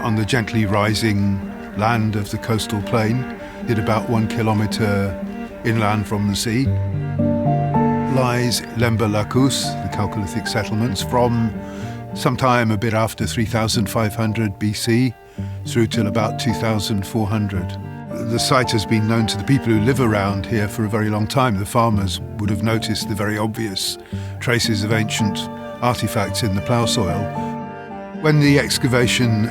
on the gently rising land of the coastal plain, at about 1 kilometre inland from the sea, lies Léba-Lacquis, the Chalcolithic settlements, from sometime a bit after 3500 BC through till about 2400. The site has been known to the people who live around here for a very long time. The farmers would have noticed the very obvious traces of ancient artifacts in the plough soil. When the excavation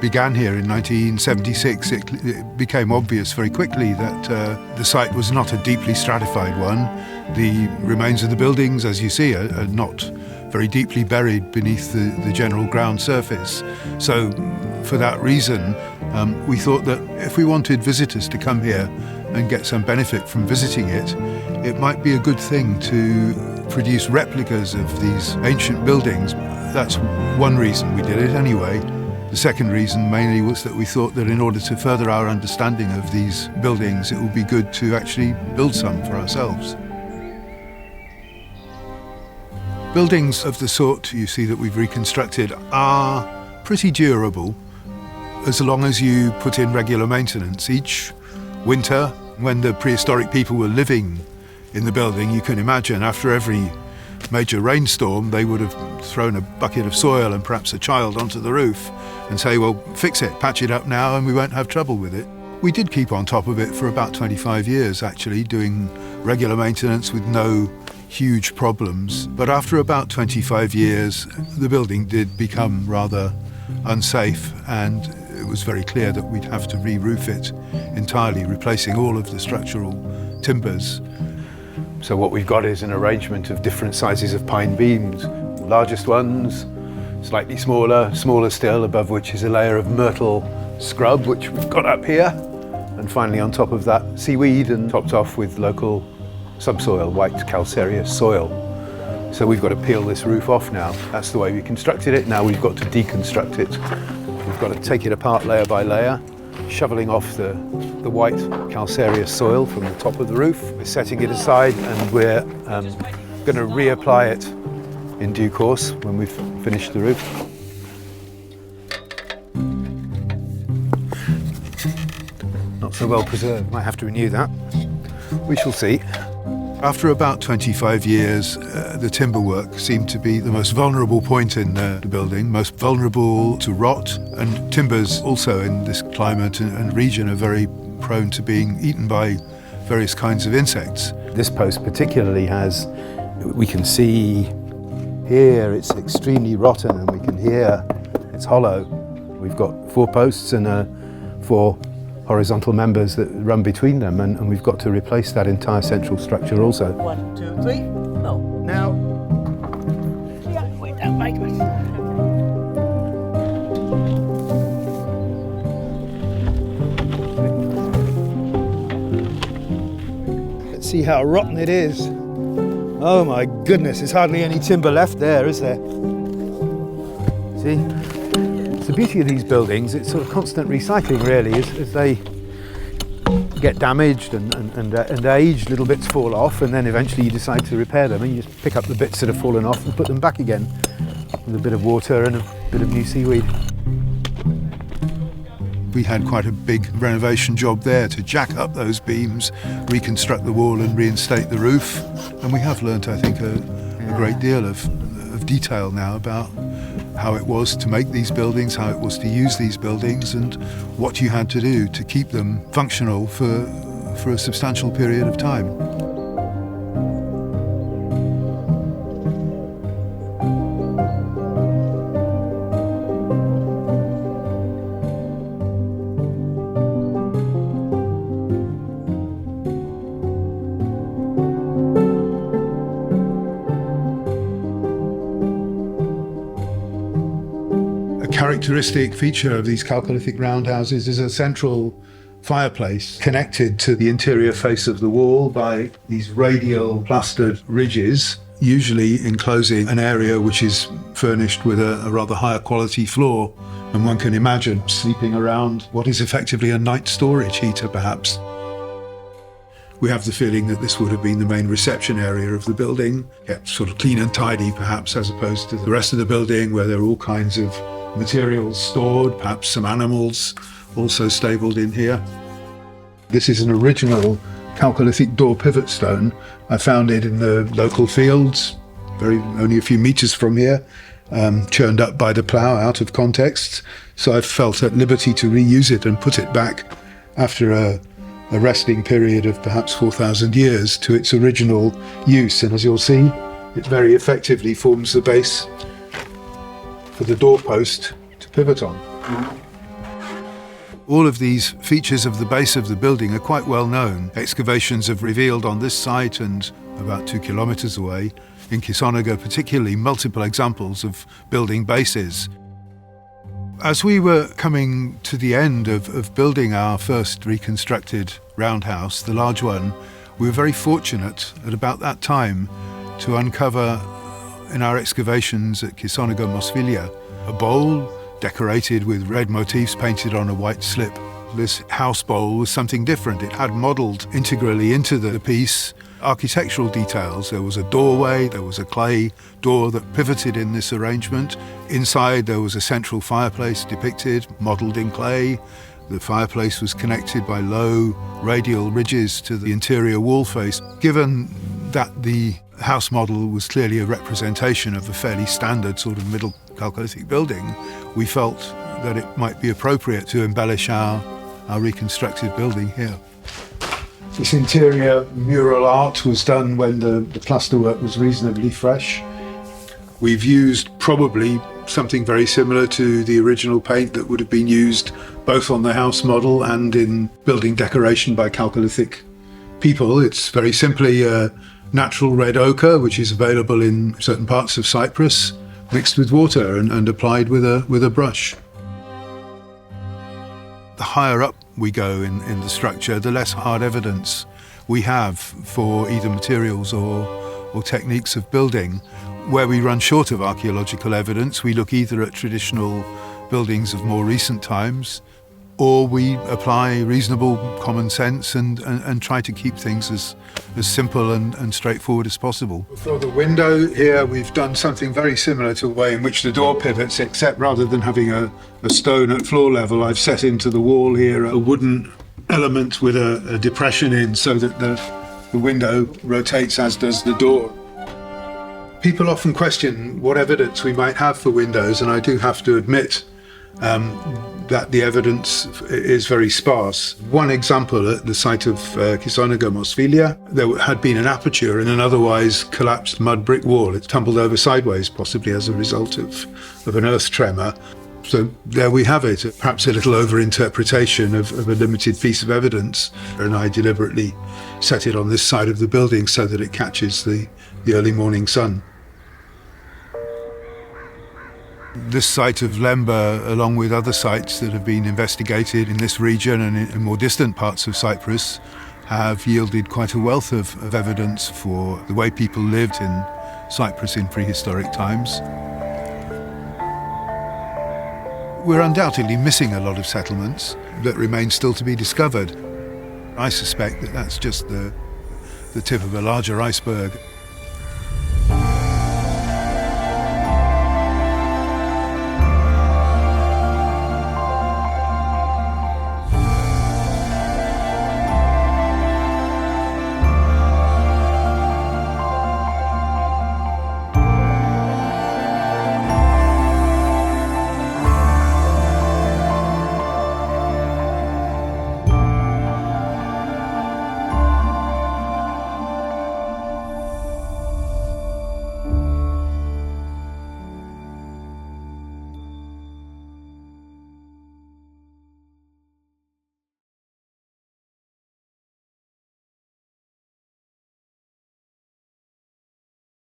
began here in 1976, it became obvious very quickly that the site was not a deeply stratified one. The remains of the buildings, as you see, are not very deeply buried beneath the general ground surface. So for that reason, we thought that if we wanted visitors to come here and get some benefit from visiting it, it might be a good thing to produce replicas of these ancient buildings. That's one reason we did it anyway. The second reason mainly was that we thought that in order to further our understanding of these buildings, it would be good to actually build some for ourselves. Buildings of the sort you see that we've reconstructed are pretty durable as long as you put in regular maintenance. Each winter, when the prehistoric people were living in the building, you can imagine after every major rainstorm they would have thrown a bucket of soil and perhaps a child onto the roof and say, well, fix it, patch it up now and we won't have trouble with it. We did keep on top of it for about 25 years actually, doing regular maintenance with no huge problems. But after about 25 years, the building did become rather unsafe and it was very clear that we'd have to re-roof it entirely, replacing all of the structural timbers. So what we've got is an arrangement of different sizes of pine beams. The largest ones, slightly smaller, smaller still, above which is a layer of myrtle scrub, which we've got up here. And finally on top of that, seaweed, and topped off with local subsoil, white calcareous soil. So we've got to peel this roof off now. That's the way we constructed it. Now we've got to deconstruct it. We've got to take it apart layer by layer, shoveling off the white calcareous soil from the top of the roof. We're setting it aside and we're going to reapply it in due course when we've finished the roof. Not so well preserved, might have to renew that. We shall see. After about 25 years, the timber work seemed to be the most vulnerable point in the building, most vulnerable to rot, and timbers also in this climate and region are very prone to being eaten by various kinds of insects. This post particularly has, we can see here it's extremely rotten and we can hear it's hollow. We've got 4 posts and 4 horizontal members that run between them, and we've got to replace that entire central structure also. 1, 2, 3, no. Now. Yeah, wait, that might be. Let's see how rotten it is. Oh my goodness, there's hardly any timber left there, is there? See? The beauty of these buildings, it's sort of constant recycling really, as they get damaged and age, little bits fall off, and then eventually you decide to repair them and you just pick up the bits that have fallen off and put them back again with a bit of water and a bit of new seaweed. We had quite a big renovation job there to jack up those beams, reconstruct the wall and reinstate the roof, and we have learnt, I think, a great deal of detail now about how it was to make these buildings, how it was to use these buildings, and what you had to do to keep them functional for a substantial period of time. Characteristic feature of these Chalcolithic roundhouses is a central fireplace connected to the interior face of the wall by these radial plastered ridges, usually enclosing an area which is furnished with a rather higher quality floor. And one can imagine sleeping around what is effectively a night storage heater, perhaps. We have the feeling that this would have been the main reception area of the building, kept sort of clean and tidy perhaps, as opposed to the rest of the building where there are all kinds of materials stored, perhaps some animals also stabled in here. This is an original Chalcolithic door pivot stone. I found it in the local fields, only a few meters from here, churned up by the plough out of context. So I felt at liberty to reuse it and put it back after a resting period of perhaps 4,000 years to its original use. And as you'll see, it very effectively forms the base for the doorpost to pivot on. All of these features of the base of the building are quite well known. Excavations have revealed on this site and about 2 kilometres away, in Kisonaga particularly, multiple examples of building bases. As we were coming to the end of building our first reconstructed roundhouse, the large one, we were very fortunate at about that time to uncover in our excavations at Kisonaga Mosfilia a bowl decorated with red motifs painted on a white slip. This house bowl was something different. It had modelled integrally into the piece architectural details. There was a doorway, there was a clay door that pivoted in this arrangement. Inside there was a central fireplace depicted, modelled in clay. The fireplace was connected by low radial ridges to the interior wall face. Given that the house model was clearly a representation of a fairly standard sort of middle Chalcolithic building, we felt that it might be appropriate to embellish our reconstructed building here. This interior mural art was done when the plasterwork was reasonably fresh. We've used probably something very similar to the original paint that would have been used both on the house model and in building decoration by Chalcolithic people. It's very simply natural red ochre, which is available in certain parts of Cyprus, mixed with water and applied with a brush. The higher up we go in the structure, the less hard evidence we have for either materials or techniques of building. Where we run short of archaeological evidence, we look either at traditional buildings of more recent times, or we apply reasonable common sense and try to keep things as simple and straightforward as possible. For the window here, we've done something very similar to the way in which the door pivots, except rather than having a stone at floor level, I've set into the wall here a wooden element with a depression in so that the window rotates as does the door. People often question what evidence we might have for windows, and I do have to admit that the evidence is very sparse. One example, at the site of Kisonaga Mosfilia, there had been an aperture in an otherwise collapsed mud brick wall. It tumbled over sideways, possibly as a result of an earth tremor. So there we have it, perhaps a little over-interpretation of a limited piece of evidence, and I deliberately set it on this side of the building so that it catches the early morning sun. This site of Lemba, along with other sites that have been investigated in this region and in more distant parts of Cyprus, have yielded quite a wealth of evidence for the way people lived in Cyprus in prehistoric times. We're undoubtedly missing a lot of settlements that remain still to be discovered. I suspect that that's just the tip of a larger iceberg.